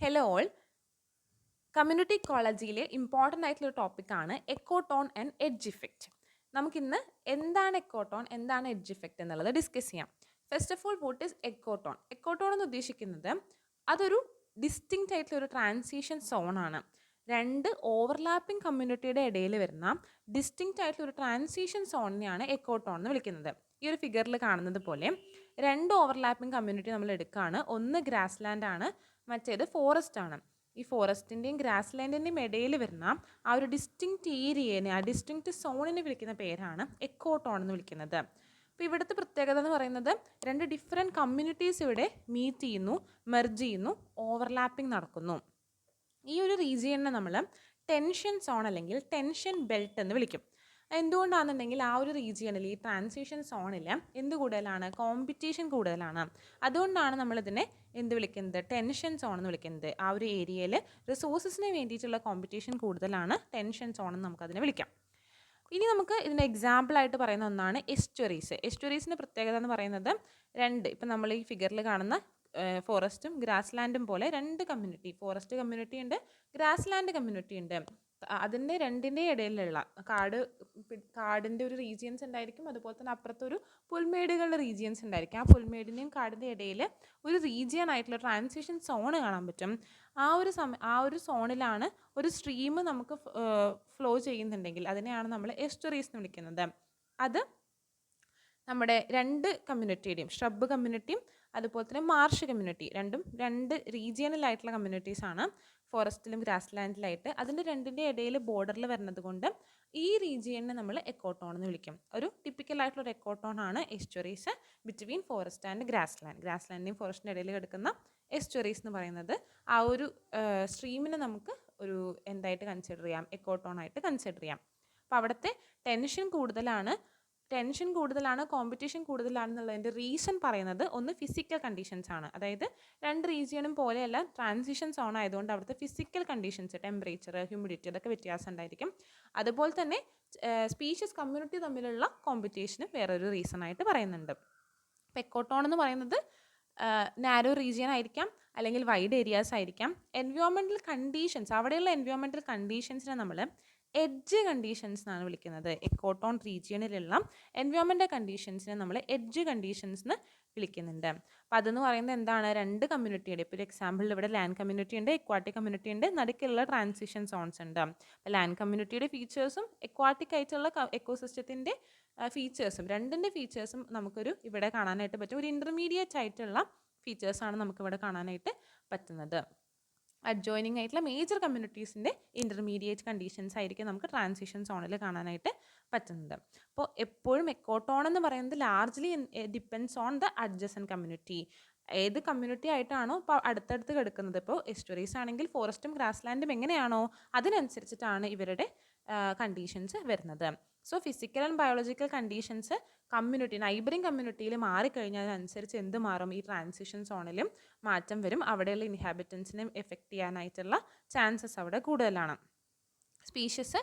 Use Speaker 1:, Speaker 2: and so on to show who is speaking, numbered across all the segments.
Speaker 1: Hello all. Community ഇക്കോളജിയിലെ important ആയിട്ടുള്ള ടോപ്പിക്കാണ് എക്കോട്ടോൺ and edge effect. നമുക്കിന്ന് എന്താണ് എക്കോട്ടോൺ, എന്താണ് എഡ്ജ് ഇഫക്റ്റ് എന്നുള്ളത് ഡിസ്കസ് ചെയ്യാം. First of all, what is ecotone? Ecotone എന്ന് ഉദ്ദേശിക്കുന്നത് അതൊരു ഡിസ്റ്റിങ്ക്റ്റ് ആയിട്ടുള്ള ഒരു ട്രാൻസിഷൻ സോണാണ്. രണ്ട് ഓവർലാപ്പിംഗ് കമ്മ്യൂണിറ്റിയുടെ ഇടയിൽ വരുന്ന ഡിസ്റ്റിങ്ക്റ്റ് ആയിട്ടുള്ള ഒരു ട്രാൻസിഷൻ സോണിനെയാണ് എക്കോട്ടോൺ എന്ന് വിളിക്കുന്നത്. ഈ ഒരു ഫിഗറിൽ കാണുന്നത് പോലെ രണ്ട് ഓവർലാപ്പിംഗ് കമ്മ്യൂണിറ്റി നമ്മൾ എടുക്കുകയാണ്. ഒന്ന് ഗ്രാസ് ലാൻഡ് ആണ്, മറ്റേത് ഫോറസ്റ്റ് ആണ്. ഈ ഫോറസ്റ്റിൻ്റെയും ഗ്രാസ് ലാൻഡിൻ്റെയും ഇടയിൽ വരുന്ന ആ ഒരു ഡിസ്റ്റിങ്ക്റ്റ് ഏരിയനെ, ആ ഡിസ്റ്റിങ്ക്റ്റ് സോണിനെ വിളിക്കുന്ന പേരാണ് എക്കോട്ടോൺ എന്ന് വിളിക്കുന്നത്. അപ്പോൾ ഇവിടുത്തെ പ്രത്യേകത എന്ന് പറയുന്നത് രണ്ട് ഡിഫറെൻറ്റ് കമ്മ്യൂണിറ്റീസ് ഇവിടെ മീറ്റ് ചെയ്യുന്നു, മെർജ് ചെയ്യുന്നു, ഓവർലാപ്പിംഗ് നടക്കുന്നു. ഈ ഒരു റീജിയനെ നമ്മൾ ടെൻഷൻ സോൺ അല്ലെങ്കിൽ ടെൻഷൻ ബെൽറ്റ് എന്ന് വിളിക്കും. എന്തുകൊണ്ടാണെന്നുണ്ടെങ്കിൽ ആ ഒരു റീജിയണിൽ, ഈ ട്രാൻസിഷൻ സോണിൽ എന്ത് കൂടുതലാണ്? കോമ്പറ്റീഷൻ കൂടുതലാണ്. അതുകൊണ്ടാണ് നമ്മളിതിനെ എന്ത് വിളിക്കുന്നത്? ടെൻഷൻ സോൺ എന്ന് വിളിക്കുന്നത്. ആ ഒരു ഏരിയയിൽ റിസോഴ്സസിന് വേണ്ടിയിട്ടുള്ള കോമ്പറ്റീഷൻ കൂടുതലാണ്, ടെൻഷൻ സോൺ എന്ന് നമുക്കതിനെ വിളിക്കാം. ഇനി നമുക്ക് ഇതിൻ്റെ എക്സാമ്പിളായിട്ട് പറയുന്ന ഒന്നാണ് എസ്റ്റുറീസ്. എസ്റ്റുറീസിൻ്റെ പ്രത്യേകത എന്ന് പറയുന്നത് ഇപ്പം നമ്മൾ ഈ ഫിഗറിൽ കാണുന്ന ഫോറസ്റ്റും ഗ്രാസ് ലാൻഡും പോലെ രണ്ട് കമ്മ്യൂണിറ്റി, ഫോറസ്റ്റ് കമ്മ്യൂണിറ്റി ഉണ്ട്, ഗ്രാസ് ലാൻഡ് കമ്മ്യൂണിറ്റി ഉണ്ട്. അതിൻ്റെ രണ്ടിൻ്റെ ഇടയിലുള്ള കാടിൻ്റെ ഒരു റീജിയൻസ് ഉണ്ടായിരിക്കും, അതുപോലെ തന്നെ അപ്പുറത്തൊരു പുൽമേടുകളുടെ റീജിയൻസ് ഉണ്ടായിരിക്കും. ആ പുൽമേടിൻ്റെയും കാടിൻ്റെ ഇടയിൽ ഒരു റീജിയൻ ആയിട്ടുള്ള ട്രാൻസിഷൻ സോൺ കാണാൻ പറ്റും. ആ ഒരു സോണിലാണ് ഒരു സ്ട്രീം നമുക്ക് ഫ്ലോ ചെയ്യുന്നുണ്ടെങ്കിൽ അതിനെയാണ് നമ്മൾ എസ്റ്റുറീസ് എന്ന് വിളിക്കുന്നത്. അത് നമ്മുടെ രണ്ട് കമ്മ്യൂണിറ്റിയുടെയും, ഷ്രബ് കമ്മ്യൂണിറ്റിയും അതുപോലെ തന്നെ മാർഷ് കമ്മ്യൂണിറ്റി, രണ്ട് റീജിയണലായിട്ടുള്ള കമ്മ്യൂണിറ്റീസാണ്, ഫോറസ്റ്റിലും ഗ്രാസ് ലാൻഡിലായിട്ട്. അതിൻ്റെ രണ്ടിൻ്റെ ഇടയിൽ ബോർഡറിൽ വരുന്നത് കൊണ്ട് ഈ റീജിയനെ നമ്മൾ എക്കോട്ടോൺ എന്ന് വിളിക്കും. ഒരു ടിപ്പിക്കലായിട്ടുള്ള ഒരു എക്കോട്ടോൺ ആണ് estuaries between forest and grassland. ഗ്രാസ് ലാൻഡിൻ്റെയും ഫോറസ്റ്റിൻ്റെ ഇടയിൽ കിടക്കുന്ന എസ്റ്റുറീസ് എന്ന് പറയുന്നത് ആ ഒരു സ്ട്രീമിനെ നമുക്ക് ഒരു എന്തായിട്ട് കൺസിഡർ ചെയ്യാം? എക്കോട്ടോൺ ആയിട്ട് കൺസിഡർ ചെയ്യാം. അപ്പോൾ അവിടുത്തെ ടെൻഷൻ കൂടുതലാണ്, കോമ്പറ്റീഷൻ കൂടുതലാണെന്നുള്ളതിൻ്റെ റീസൺ പറയുന്നത് ഒന്ന് ഫിസിക്കൽ കണ്ടീഷൻസ് ആണ്. അതായത് രണ്ട് റീജിയനും പോലെയല്ല, ട്രാൻസിഷൻ സോൺ ആയതുകൊണ്ട് അവിടുത്തെ ഫിസിക്കൽ കണ്ടീഷൻസ്, ടെമ്പറേച്ചർ, ഹ്യൂമിഡിറ്റി, അതൊക്കെ വ്യത്യാസം ഉണ്ടായിരിക്കും. അതുപോലെ തന്നെ സ്പീഷീസ് കമ്മ്യൂണിറ്റി തമ്മിലുള്ള കോമ്പറ്റീഷനും വേറൊരു റീസൺ ആയിട്ട് പറയുന്നുണ്ട്. അപ്പോൾ എക്കോട്ടോൺ എന്ന് പറയുന്നത് നാരോ റീജിയൻ ആയിരിക്കാം, അല്ലെങ്കിൽ വൈഡ് ഏരിയാസ് ആയിരിക്കാം. എൻവയോൺമെൻറ്റൽ കണ്ടീഷൻസ്, അവിടെയുള്ള എൻവയോൺമെൻറ്റൽ കണ്ടീഷൻസിനെ നമ്മൾ എഡ്ജ് കണ്ടീഷൻസ് എന്നാണ് വിളിക്കുന്നത്. എക്കോട്ടോൺ റീജിയണിലുള്ള എൻവയോൺമെൻറ്റൽ കണ്ടീഷൻസിനെ നമ്മൾ എഡ്ജ് കണ്ടീഷൻസ് എന്ന് വിളിക്കുന്നുണ്ട്. അപ്പോൾ അതെന്ന് പറയുന്നത് എന്താണ്? രണ്ട് കമ്മ്യൂണിറ്റിയുടെ, ഇപ്പോൾ ഒരു എക്സാമ്പിൾ ഇവിടെ ലാൻഡ് കമ്മ്യൂണിറ്റി ഉണ്ട്, എക്വാട്ടിക് കമ്മ്യൂണിറ്റി ഉണ്ട്, നടുക്കുള്ള ട്രാൻസിഷൻ സോൺസ് ഉണ്ട്. അപ്പോൾ ലാൻഡ് കമ്മ്യൂണിറ്റിയുടെ ഫീച്ചേഴ്സും എക്വാട്ടിക് ആയിട്ടുള്ള എക്കോസിസ്റ്റത്തിൻ്റെ ഫീച്ചേഴ്സും, രണ്ടിൻ്റെ ഫീച്ചേഴ്സും നമുക്കൊരു ഇവിടെ കാണാനായിട്ട് പറ്റും. ഒരു ഇൻ്റർമീഡിയറ്റ് ആയിട്ടുള്ള ഫീച്ചേഴ്സാണ് നമുക്കിവിടെ കാണാനായിട്ട് പറ്റുന്നത്. അഡ്ജോയിനിങ് ആയിട്ടുള്ള മേജർ കമ്മ്യൂണിറ്റീസിൻ്റെ ഇൻ്റർമീഡിയറ്റ് കണ്ടീഷൻസ് ആയിരിക്കും നമുക്ക് ട്രാൻസിഷൻ സോണിൽ കാണാനായിട്ട് പറ്റുന്നത്. അപ്പോൾ എപ്പോഴും എക്കോട്ടോൺ എന്ന് പറയുന്നത് largely depends on the adjacent community. ഏത് കമ്മ്യൂണിറ്റി ആയിട്ടാണോ ഇപ്പോൾ അടുത്തടുത്ത് കിടക്കുന്നത്, ഇപ്പോൾ എസ്റ്റുറീസ് ആണെങ്കിൽ ഫോറസ്റ്റും ഗ്രാസ് ലാൻഡും എങ്ങനെയാണോ അതിനനുസരിച്ചിട്ടാണ് ഇവരുടെ കണ്ടീഷൻസ് വരുന്നത്. So physical and biological conditions neighbouring കമ്മ്യൂണിറ്റിയിൽ മാറിക്കഴിഞ്ഞാൽ അതിനനുസരിച്ച് എന്ത് മാറും? ഈ ട്രാൻസിഷൻ സോണിലും മാറ്റം വരും. അവിടെയുള്ള ഇൻഹാബിറ്റൻസിനെ എഫക്റ്റ് ചെയ്യാനായിട്ടുള്ള ചാൻസസ് അവിടെ കൂടുതലാണ്. സ്പീഷ്യസ്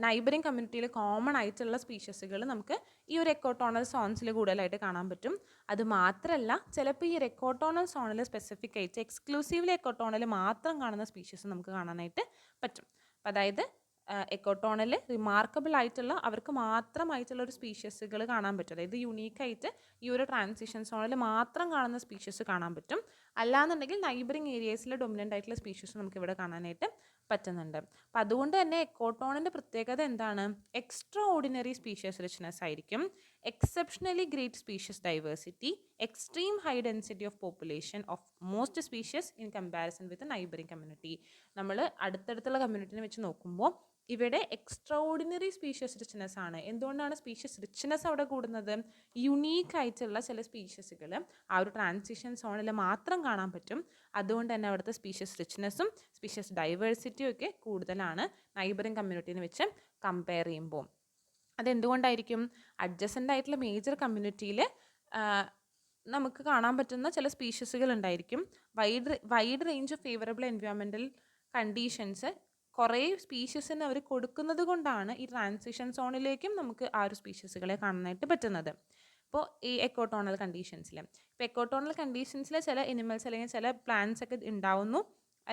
Speaker 1: നൈബറിങ് കമ്മ്യൂണിറ്റിയിൽ കോമൺ ആയിട്ടുള്ള സ്പീഷ്യസുകൾ നമുക്ക് ഈ ഒരു എക്കോട്ടോണൽ സോൺസിൽ കൂടുതലായിട്ട് കാണാൻ പറ്റും. അത് മാത്രമല്ല, ചിലപ്പോൾ ഈ ഒരു എക്കോട്ടോണൽ സോണിൽ സ്പെസിഫിക് ആയിട്ട് എക്സ്ക്ലൂസീവ്ലി എക്കോട്ടോണിൽ മാത്രം കാണുന്ന സ്പീഷ്യസ് നമുക്ക് കാണാനായിട്ട് പറ്റും. അപ്പോൾ അതായത് എക്കോട്ടോണിൽ റിമാർക്കബിൾ ആയിട്ടുള്ള, അവർക്ക് മാത്രമായിട്ടുള്ള ഒരു സ്പീഷ്യസുകൾ കാണാൻ പറ്റും. അതായത് യുണീക്കായിട്ട് ഈ ഒരു ട്രാൻസിഷൻ സോണിൽ മാത്രം കാണുന്ന സ്പീഷ്യസ് കാണാൻ പറ്റും. അല്ലാന്നുണ്ടെങ്കിൽ നൈബറിങ് ഏരിയസിൽ ഡൊമിനൻ്റ് ആയിട്ടുള്ള സ്പീഷ്യസ് നമുക്ക് ഇവിടെ കാണാനായിട്ട് പറ്റുന്നുണ്ട്. അപ്പോൾ അതുകൊണ്ട് തന്നെ എക്കോട്ടോണിൻ്റെ പ്രത്യേകത എന്താണ്? എക്സ്ട്രാ ഓർഡിനറി സ്പീഷ്യസ് റിച്ച്നെസ് ആയിരിക്കും, exceptionally great species diversity, extreme high density of population of most species in comparison with neighbouring community. നമ്മൾ അടുത്തടുത്തുള്ള കമ്മ്യൂണിറ്റിനെ വെച്ച് നോക്കുമ്പോൾ ഇവിടെ എക്സ്ട്രാ ഓർഡിനറി സ്പീഷ്യസ് റിച്ച്നെസ് ആണ്. എന്തുകൊണ്ടാണ് സ്പീഷ്യസ് റിച്ച്നെസ് അവിടെ കൂടുന്നത്? യുണീക്ക് ആയിട്ടുള്ള ചില സ്പീഷ്യസുകൾ ആ ഒരു ട്രാൻസിഷൻ സോണിൽ മാത്രം കാണാൻ പറ്റും. അതുകൊണ്ട് തന്നെ അവിടുത്തെ സ്പീഷ്യസ് റിച്ച്നെസ്സും സ്പീഷ്യസ് ഡൈവേഴ്സിറ്റിയും ഒക്കെ കൂടുതലാണ് നൈബറിങ് കമ്മ്യൂണിറ്റിനെ വെച്ച് കമ്പയർ ചെയ്യുമ്പോൾ. അതെന്തുകൊണ്ടായിരിക്കും? അഡ്ജസൻ്റ് ആയിട്ടുള്ള മേജർ കമ്മ്യൂണിറ്റിയിൽ നമുക്ക് കാണാൻ പറ്റുന്ന ചില സ്പീഷ്യസുകൾ ഉണ്ടായിരിക്കും. Wide range of favourable environmental conditions കുറേ സ്പീഷ്യസിന് അവർ കൊടുക്കുന്നത് കൊണ്ടാണ് ഈ ട്രാൻസിഷൻ സോണിലേക്കും നമുക്ക് ആ ഒരു സ്പീഷ്യസുകളെ കാണാനായിട്ട് പറ്റുന്നത്. ഇപ്പോൾ ഈ എക്കോട്ടോണൽ കണ്ടീഷൻസിൽ ചില എനിമൽസ് അല്ലെങ്കിൽ ചില പ്ലാന്റ്സ് ഒക്കെ ഉണ്ടാവുന്നു,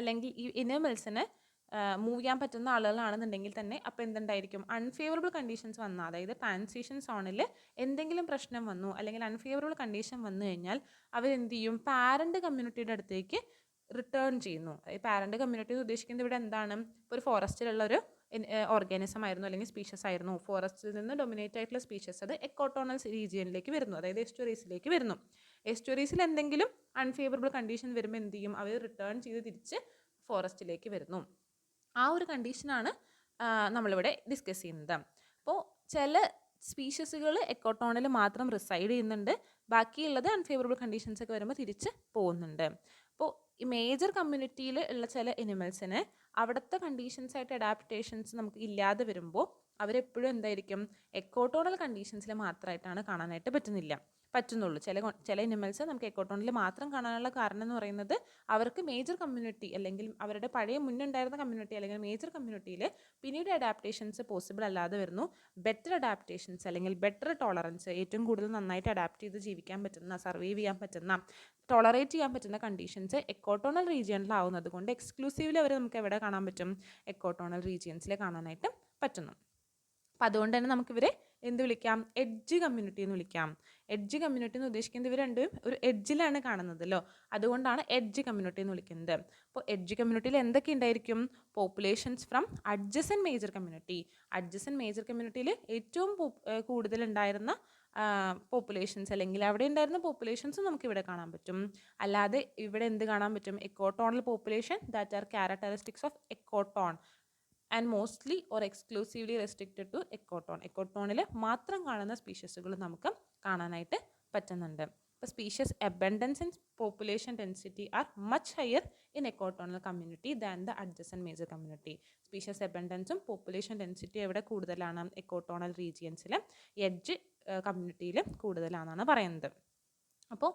Speaker 1: അല്ലെങ്കിൽ ഈ ഇനിമൽസിന് മൂവ് ചെയ്യാൻ പറ്റുന്ന ആളുകളാണെന്നുണ്ടെങ്കിൽ തന്നെ അപ്പോൾ എന്തുണ്ടായിരിക്കും, അൺഫേവറബിൾ കണ്ടീഷൻസ് വന്നാൽ, അതായത് ട്രാൻസിഷൻ സോണിൽ എന്തെങ്കിലും പ്രശ്നം വന്നു അല്ലെങ്കിൽ അൺഫേവറബിൾ കണ്ടീഷൻ വന്നു കഴിഞ്ഞാൽ അവരെന്ത് ചെയ്യും, പാരൻ്റ് കമ്മ്യൂണിറ്റിയുടെ അടുത്തേക്ക് റിട്ടേൺ ചെയ്യുന്നു. പാരൻ്റ് കമ്മ്യൂണിറ്റി ഉദ്ദേശിക്കുന്നത് ഇവിടെ എന്താണ്, ഇപ്പോൾ ഒരു ഫോറസ്റ്റിലുള്ള ഒരു ഓർഗാനിസം ആയിരുന്നു അല്ലെങ്കിൽ സ്പീഷ്യസ് ആയിരുന്നു, ഫോറസ്റ്റിൽ നിന്ന് ഡൊമിനേറ്റ് ആയിട്ടുള്ള സ്പീഷ്യസ് അത് എക്കോട്ടോണൽ റീജിയനിലേക്ക് വരുന്നു, അതായത് എസ്റ്റുറീസിലേക്ക് വരുന്നു. എസ്റ്റുറീസിൽ എന്തെങ്കിലും അൺഫേവറബിൾ കണ്ടീഷൻ വരുമ്പോൾ എന്ത് ചെയ്യും, അവർ റിട്ടേൺ ചെയ്ത് തിരിച്ച് ഫോറസ്റ്റിലേക്ക് വരുന്നു. ആ ഒരു കണ്ടീഷനാണ് നമ്മളിവിടെ ഡിസ്കസ് ചെയ്യുന്നത്. അപ്പോൾ ചില സ്പീഷ്യസുകൾ എക്കോട്ടോണിൽ മാത്രം റിസൈഡ് ചെയ്യുന്നുണ്ട്, ബാക്കിയുള്ളത് അൺഫേവറബിൾ കണ്ടീഷൻസ് ഒക്കെ വരുമ്പോൾ തിരിച്ച് പോകുന്നുണ്ട്. അപ്പോൾ ഈ മേജർ കമ്മ്യൂണിറ്റിയിൽ ഉള്ള ചില എനിമൽസിന് അവിടുത്തെ കണ്ടീഷൻസ് ആയിട്ട് അഡാപ്റ്റേഷൻസ് നമുക്ക് ഇല്ലാതെ വരുമ്പോൾ അവരെപ്പോഴും എന്തായിരിക്കും, എക്കോട്ടോണൽ കണ്ടീഷൻസിൽ മാത്രമായിട്ടാണ് കാണാനായിട്ട് പറ്റുന്നുള്ളൂ. ചില എനിമൽസ് നമുക്ക് എക്കോട്ടോണിൽ മാത്രം കാണാനുള്ള കാരണം എന്ന് പറയുന്നത് അവർക്ക് മേജർ കമ്മ്യൂണിറ്റി അല്ലെങ്കിൽ അവരുടെ പഴയ മുന്നുണ്ടായിരുന്ന കമ്മ്യൂണിറ്റി അല്ലെങ്കിൽ മേജർ കമ്മ്യൂണിറ്റിയിൽ പിന്നീട് അഡാപ്റ്റേഷൻസ് പോസിബിൾ അല്ലാതെ വരുന്നു. ബെറ്റർ അഡാപ്റ്റേഷൻസ് അല്ലെങ്കിൽ ബെറ്റർ ടോളറൻസ്, ഏറ്റവും കൂടുതൽ നന്നായിട്ട് അഡാപ്റ്റ് ചെയ്ത് ജീവിക്കാൻ പറ്റുന്ന, സർവൈവ് ചെയ്യാൻ പറ്റുന്ന, ടോളറേറ്റ് ചെയ്യാൻ പറ്റുന്ന കണ്ടീഷൻസ് എക്കോട്ടോണൽ റീജിയനിലാവുന്നത് കൊണ്ട് എക്സ്ക്ലൂസീവ്ലി അവർ നമുക്ക് എവിടെ കാണാൻ പറ്റും, എക്കോട്ടോണൽ റീജിയൻസിൽ കാണാനായിട്ട് പറ്റുന്നു. അപ്പോൾ അതുകൊണ്ട് തന്നെ നമുക്കിവരെ എന്ത് വിളിക്കാം, എഡ്ജ് കമ്മ്യൂണിറ്റി എന്ന് വിളിക്കാം. എഡ്ജ് കമ്മ്യൂണിറ്റി എന്ന് ഉദ്ദേശിക്കുന്നത് ഇവർ രണ്ടും ഒരു എഡ്ജിലാണ് കാണുന്നതല്ലോ, അതുകൊണ്ടാണ് എഡ്ജ് കമ്മ്യൂണിറ്റി എന്ന് വിളിക്കുന്നത്. അപ്പോൾ എഡ്ജ് കമ്മ്യൂണിറ്റിയിൽ എന്തൊക്കെ ഉണ്ടായിരിക്കും, populations from adjacent major community. Adjacent major കമ്മ്യൂണിറ്റിയിൽ ഏറ്റവും കൂടുതൽ ഉണ്ടായിരുന്ന പോപ്പുലേഷൻസ് അല്ലെങ്കിൽ അവിടെ ഉണ്ടായിരുന്ന പോപ്പുലേഷൻസ് നമുക്ക് ഇവിടെ കാണാൻ പറ്റും. അല്ലാതെ ഇവിടെ എന്ത് കാണാൻ പറ്റും, ecotonal population that are characteristics of ecotone and mostly or exclusively restricted to ecotone. എക്കോട്ടോണിൽ മാത്രം കാണുന്ന സ്പീഷ്യസുകൾ നമുക്ക് കാണാനായിട്ട് പറ്റുന്നുണ്ട്. ഇപ്പോൾ species abundance and population density are much higher in ecotonal community than the adjacent major community. Species അബൻഡൻസും population density എവിടെ കൂടുതലാണ്, എക്കോട്ടോണൽ റീജിയൻസിൽ, എഡ്ജ് കമ്മ്യൂണിറ്റിയിൽ കൂടുതലാണെന്നാണ് പറയുന്നത്. അപ്പോൾ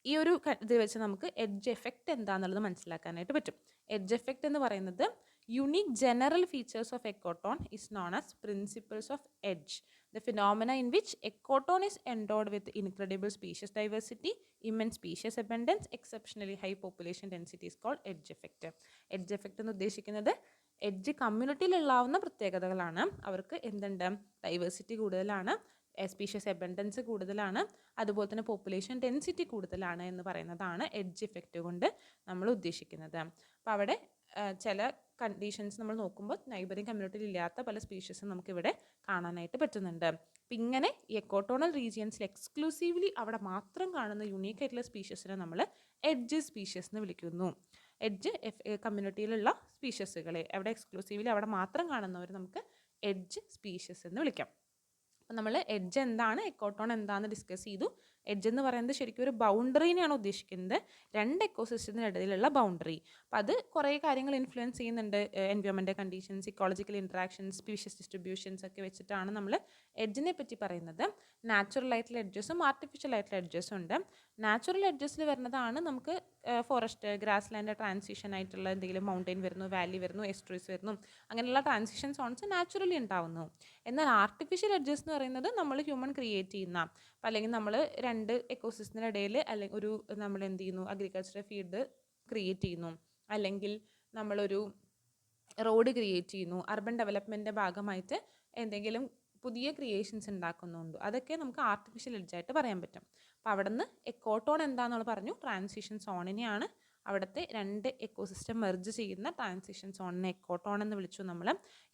Speaker 1: ഈ ഒരു ഇത് വെച്ച് നമുക്ക് എഡ്ജ് എഫക്റ്റ് എന്താണെന്നുള്ളത് മനസ്സിലാക്കാനായിട്ട് പറ്റും. എഡ്ജ് എഫക്റ്റ് എന്ന് പറയുന്നത് unique general features of ectoton is known as principles of edge. The phenomena in which ectoton is endowed with incredible species diversity, immense species abundance, exceptionally high population density is called edge effect. Edge effect എന്ന് ഉദ്ദേശിക്കുന്നത് edge കമ്മ്യൂണിറ്റിയിലുള്ളാവുന്ന പ്രത്യേകതകളാണ്. അവർക്ക് എന്തുണ്ട്, diversity കൂടുതലാണ്, species abundance കൂടുതലാണ്, അതുപോലെ തന്നെ population density കൂടുതലാണ് എന്ന് പറയുന്നതാണ് എഡ്ജ് ഇഫക്റ്റ് കൊണ്ട് നമ്മൾ ഉദ്ദേശിക്കുന്നത്. അപ്പോൾ അവിടെ ചില കണ്ടീഷൻസ് നമ്മൾ നോക്കുമ്പോൾ നൈബറിംഗ് കമ്മ്യൂണിറ്റിയിൽ ഇല്ലാത്ത പല സ്പീഷ്യസും നമുക്കിവിടെ കാണാനായിട്ട് പറ്റുന്നുണ്ട്. അപ്പം ഇങ്ങനെ ഈ എക്കോട്ടോണൽ റീജിയൻസിൽ എക്സ്ക്ലൂസീവ്ലി അവിടെ മാത്രം കാണുന്ന യുണീക്ക് ആയിട്ടുള്ള സ്പീഷ്യസിനെ നമ്മൾ എഡ്ജ് സ്പീഷ്യസ് എന്ന് വിളിക്കുന്നു. എഡ്ജ് കമ്മ്യൂണിറ്റിയിലുള്ള സ്പീഷ്യസുകളെ അവിടെ എക്സ്ക്ലൂസീവ്ലി അവിടെ മാത്രം കാണുന്നവർ നമുക്ക് എഡ്ജ് സ്പീഷ്യസ് എന്ന് വിളിക്കാം. അപ്പം നമ്മൾ എഡ്ജ് എന്താണ്, എക്കോട്ടോൺ എന്താണെന്ന് ഡിസ്കസ് ചെയ്തു. എഡ്ജ് എന്ന് പറയുന്നത് ശരിക്കും ഒരു ബൗണ്ടറീനെയാണ് ഉദ്ദേശിക്കുന്നത്, രണ്ട് എക്കോസിസ്റ്റത്തിനിടയിലുള്ള ബൗണ്ടറി. അപ്പോൾ അത് കുറേ കാര്യങ്ങൾ ഇൻഫ്ലുവൻസ് ചെയ്യുന്നുണ്ട്, environmental conditions, ecological interactions, species distributions ഒക്കെ വെച്ചിട്ടാണ് നമ്മൾ എഡ്ജിനെ പറ്റി പറയുന്നത്. നാച്ചുറൽ ആയിട്ടുള്ള എഡ്ജസും ആർട്ടിഫിഷ്യൽ ആയിട്ടുള്ള എഡ്ജസും ഉണ്ട്. നാച്ചുറൽ എഡ്ജസിൽ വരുന്നതാണ് നമുക്ക് ഫോറസ്റ്റ്, ഗ്രാസ് ലാൻഡ് ട്രാൻസിഷൻ ആയിട്ടുള്ള എന്തെങ്കിലും മൗണ്ടെയിൻ വരുന്നു, വാലി വരുന്നു, എസ്ട്രീസ് വരുന്നു, അങ്ങനെയുള്ള ട്രാൻസിഷൻ സോൺസ് നാച്ചുറലി ഉണ്ടാവുന്നു. എന്നാൽ ആർട്ടിഫിഷ്യൽ എഡ്ജസ് എന്ന് പറയുന്നത് നമ്മൾ ഹ്യൂമൻ ക്രിയേറ്റ് ചെയ്യുന്ന, അല്ലെങ്കിൽ നമ്മൾ രണ്ട് എക്കോസിസ്റ്റത്തിനിടയിൽ അല്ലെങ്കിൽ ഒരു നമ്മൾ എന്ത് ചെയ്യുന്നു, അഗ്രികൾച്ചറൽ ഫീൽഡ് ക്രിയേറ്റ് ചെയ്യുന്നു, അല്ലെങ്കിൽ നമ്മളൊരു റോഡ് ക്രിയേറ്റ് ചെയ്യുന്നു, അർബൻ ഡെവലപ്മെൻറ്റിൻ്റെ ഭാഗമായിട്ട് എന്തെങ്കിലും പുതിയ ക്രിയേഷൻസ് ഉണ്ടാക്കുന്നുണ്ട്, അതൊക്കെ നമുക്ക് ആർട്ടിഫിഷ്യൽ എഡ്ജായിട്ട് പറയാൻ പറ്റും. അപ്പോൾ അവിടെ നിന്ന് എക്കോട്ടോൺ എന്താണെന്ന് പറഞ്ഞു, ട്രാൻസിഷൻ സോണിനെയാണ്, അവിടുത്തെ രണ്ട് എക്കോസിസ്റ്റം മെർജ് ചെയ്യുന്ന ട്രാൻസിഷൻ സോണിനെ എക്കോട്ടോൺ എന്ന് വിളിച്ചു നമ്മൾ.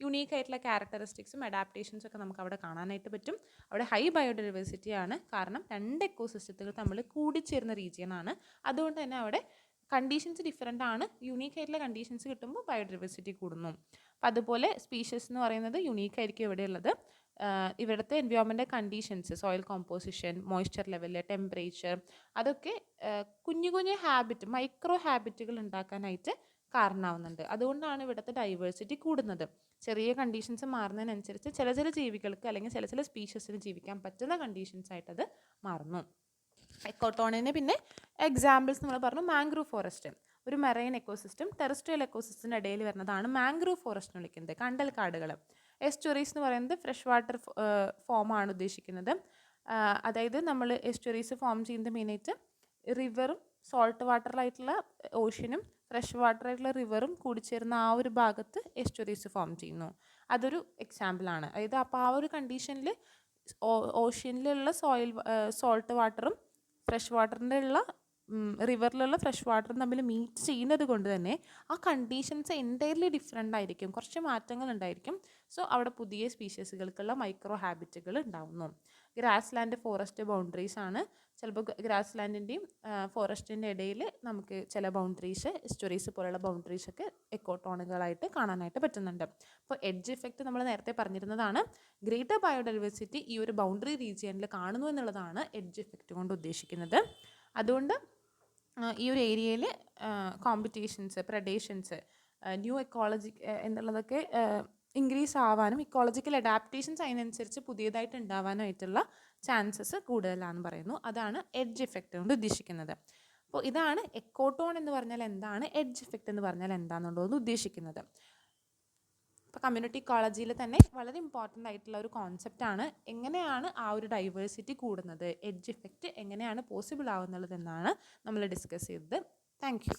Speaker 1: യുണീക്ക് ആയിട്ടുള്ള ക്യാരക്ടറിസ്റ്റിക്സും അഡാപ്റ്റേഷൻസും ഒക്കെ നമുക്ക് അവിടെ കാണാനായിട്ട് പറ്റും. അവിടെ ഹൈ ബയോഡൈവേഴ്സിറ്റി ആണ്, കാരണം രണ്ട് എക്കോസിസ്റ്റത്തുകൾ തമ്മിൽ കൂടിച്ചേരുന്ന റീജിയനാണ്. അതുകൊണ്ട് തന്നെ അവിടെ കണ്ടീഷൻസ് ഡിഫറെൻ്റ് ആണ്. യുണീക്ക് ആയിട്ടുള്ള കണ്ടീഷൻസ് കിട്ടുമ്പോൾ ബയോഡൈവേഴ്സിറ്റി കൂടുന്നു. അപ്പോൾ അതുപോലെ സ്പീഷ്യസ് എന്ന് പറയുന്നത് യുണീക്ക് ആയിരിക്കും ഇവിടെയുള്ളത്. ഇവിടുത്തെ environmental conditions, soil composition, moisture level, temperature, അതൊക്കെ കുഞ്ഞു കുഞ്ഞു ഹാബിറ്റ്, മൈക്രോ ഹാബിറ്റുകൾ ഉണ്ടാക്കാനായിട്ട് കാരണമാവുന്നുണ്ട്. അതുകൊണ്ടാണ് ഇവിടുത്തെ ഡൈവേഴ്സിറ്റി കൂടുന്നത്. ചെറിയ കണ്ടീഷൻസ് മാറുന്നതിനനുസരിച്ച് ചില ജീവികൾക്ക് അല്ലെങ്കിൽ ചില സ്പീഷ്യസിന് ജീവിക്കാൻ പറ്റുന്ന കണ്ടീഷൻസ് ആയിട്ടത് മാറുന്നു. എക്കോട്ടോണിന് പിന്നെ എക്സാമ്പിൾസ് നമ്മൾ പറഞ്ഞു. മാംഗ്രൂവ് ഫോറസ്റ്റ് ഒരു മെറൈൻ എക്കോസിസ്റ്റം, ടെറസ്ട്രിയൽ എക്കോസിസ്റ്റത്തിൻ്റെ ഇടയിൽ വരുന്നതാണ് മാംഗ്രൂവ് ഫോറസ്റ്റ് എന്ന് വിളിക്കുന്നത്. കണ്ടൽ കാടുകൾ. എസ്റ്റുറീസ് എന്ന് പറയുന്നത് ഫ്രഷ് വാട്ടർ ഫോമാണ് ഉദ്ദേശിക്കുന്നത്. അതായത് നമ്മൾ എസ്റ്റുറീസ് ഫോം ചെയ്യുന്നത് മെയിനായിട്ട് റിവറും സോൾട്ട് വാട്ടറിലായിട്ടുള്ള ഓഷ്യനും ഫ്രഷ് വാട്ടർ ആയിട്ടുള്ള റിവറും കൂടിച്ചേർന്ന ആ ഒരു ഭാഗത്ത് എസ്റ്റുറീസ് ഫോം ചെയ്യുന്നു. അതൊരു എക്സാമ്പിളാണ്. അതായത് അപ്പോൾ ആ ഒരു കണ്ടീഷനിൽ ഓഷ്യനിലുള്ള സോൾട്ട് വാട്ടറും ഫ്രഷ് വാട്ടറിൻ്റെ ഉള്ള റിവറിലുള്ള ഫ്രഷ് വാട്ടറും തമ്മിൽ മീറ്റ് ചെയ്യുന്നത് കൊണ്ട് തന്നെ ആ കണ്ടീഷൻസ് എൻറ്റയർലി ഡിഫറെൻ്റ് ആയിരിക്കും, കുറച്ച് മാറ്റങ്ങൾ ഉണ്ടായിരിക്കും. സോ അവിടെ പുതിയ സ്പീഷീസുകൾക്കുള്ള മൈക്രോ ഹാബിറ്റുകൾ ഉണ്ടാവുന്നു. ഗ്രാസ് ലാൻഡ് ഫോറസ്റ്റ് ബൗണ്ടറീസ് ആണ്. ചിലപ്പോൾ ഗ്രാസ് ലാൻഡിൻ്റെയും ഫോറസ്റ്റിൻ്റെ ഇടയിൽ നമുക്ക് ചില ബൗണ്ടറീസ് എസ്റ്റുറീസ് പോലുള്ള ബൗണ്ടറീസ് ഒക്കെ എക്കോട്ടോണുകളായിട്ട് കാണാനായിട്ട് പറ്റുന്നുണ്ട്. അപ്പോൾ എഡ്ജ് ഇഫക്റ്റ് നമ്മൾ നേരത്തെ പറഞ്ഞിരുന്നതാണ്. ഗ്രേറ്റർ ബയോഡൈവേഴ്സിറ്റി ഈ ഒരു ബൗണ്ടറി റീജിയനിൽ കാണുന്നു എന്നുള്ളതാണ് എഡ്ജ് ഇഫക്റ്റ് കൊണ്ട് ഉദ്ദേശിക്കുന്നത്. അതുകൊണ്ട് ഈ ഒരു ഏരിയയിൽ കോമ്പറ്റീഷൻസ്, പ്രഡേഷൻസ്, ന്യൂ എക്കോളജി എന്നുള്ളതൊക്കെ ഇൻക്രീസ് ആവാനും ഇക്കോളജിക്കൽ അഡാപ്റ്റേഷൻസ് അതിനനുസരിച്ച് പുതിയതായിട്ട് ഉണ്ടാവാനായിട്ടുള്ള ചാൻസസ് കൂടുതലാണെന്ന് പറയുന്നു. അതാണ് എഡ്ജ് ഇഫക്റ്റ് കൊണ്ട് ഉദ്ദേശിക്കുന്നത്. അപ്പോൾ ഇതാണ് എക്കോട്ടോൺ എന്ന് പറഞ്ഞാൽ എന്താണ്, എഡ്ജ് ഇഫക്റ്റ് എന്ന് പറഞ്ഞാൽ എന്താണെന്നുള്ളത് ഉദ്ദേശിക്കുന്നത്. ഇപ്പോൾ കമ്മ്യൂണിറ്റി ഇക്കോളജിയിൽ തന്നെ വളരെ ഇമ്പോർട്ടൻ്റ് ആയിട്ടുള്ള ഒരു കോൺസെപ്റ്റാണ് എങ്ങനെയാണ് ആ ഒരു ഡൈവേഴ്സിറ്റി കൂടുന്നത്, എഡ്ജ് ഇഫക്റ്റ് എങ്ങനെയാണ് പോസിബിൾ ആവുന്നുള്ളത് എന്നാണ് നമ്മൾ ഡിസ്കസ് ചെയ്തത്. Thank you.